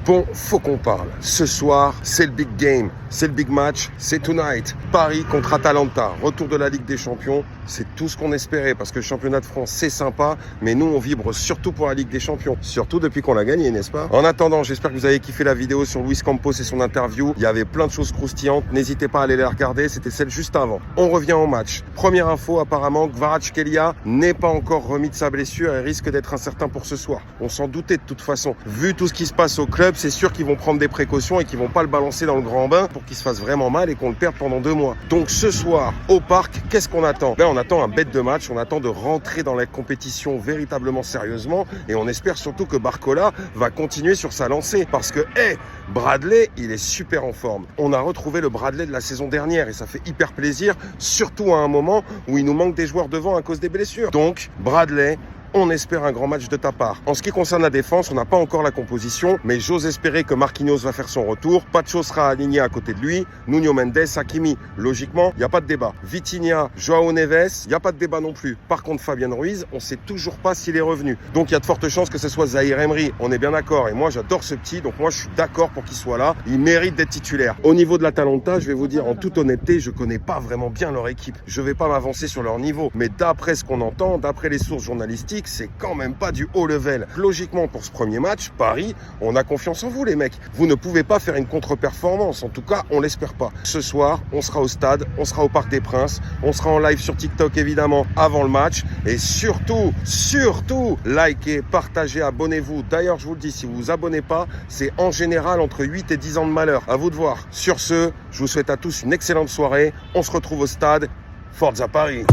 Bon, faut qu'on parle. Ce soir, c'est le big game, c'est le big match, c'est tonight. Paris contre Atalanta, retour de la Ligue des Champions. C'est tout ce qu'on espérait parce que le championnat de France, c'est sympa, mais nous, on vibre surtout pour la Ligue des Champions. Surtout depuis qu'on l'a gagné, n'est-ce pas? En attendant, j'espère que vous avez kiffé la vidéo sur Luis Campos et son interview. Il y avait plein de choses croustillantes. N'hésitez pas à aller les regarder. C'était celle juste avant. On revient au match. Première info, apparemment, Kvaratskhelia n'est pas encore remis de sa blessure et risque d'être incertain pour ce soir. On s'en doutait de toute façon. Vu tout ce qui se passe au club, c'est sûr qu'ils vont prendre des précautions et qu'ils vont pas le balancer dans le grand bain pour qu'il se fasse vraiment mal et qu'on le perde pendant 2 mois. Donc ce soir, au parc, qu'est-ce qu'on attend? On attend un bête de match, on attend de rentrer dans la compétition véritablement sérieusement et on espère surtout que Barcola va continuer sur sa lancée parce que, Bradley, il est super en forme. On a retrouvé le Bradley de la saison dernière et ça fait hyper plaisir, surtout à un moment où il nous manque des joueurs devant à cause des blessures. Donc, Bradley, on espère un grand match de ta part. En ce qui concerne la défense, on n'a pas encore la composition, mais j'ose espérer que Marquinhos va faire son retour. Pacho sera aligné à côté de lui. Nuno Mendes, Hakimi. Logiquement, il n'y a pas de débat. Vitinha, Joao Neves, il n'y a pas de débat non plus. Par contre, Fabien Ruiz, on ne sait toujours pas s'il est revenu. Donc, il y a de fortes chances que ce soit Zahir Emery. On est bien d'accord. Et moi, j'adore ce petit. Donc, moi, je suis d'accord pour qu'il soit là. Il mérite d'être titulaire. Au niveau de l'Atalanta, je vais vous dire en toute honnêteté, je ne connais pas vraiment bien leur équipe. Je ne vais pas m'avancer sur leur niveau. Mais d'après ce qu'on entend, d'après les sources journalistiques, c'est quand même pas du haut level. Logiquement, pour ce premier match, Paris, on a confiance en vous, les mecs. Vous ne pouvez pas faire une contre-performance. En tout cas, on l'espère pas. Ce soir, on sera au stade, on sera au Parc des Princes, on sera en live sur TikTok, évidemment, avant le match. Et surtout, likez, partagez, abonnez-vous. D'ailleurs, je vous le dis, si vous vous abonnez pas, c'est en général entre 8 et 10 ans de malheur. À vous de voir. Sur ce, je vous souhaite à tous une excellente soirée. On se retrouve au stade. Forza Paris!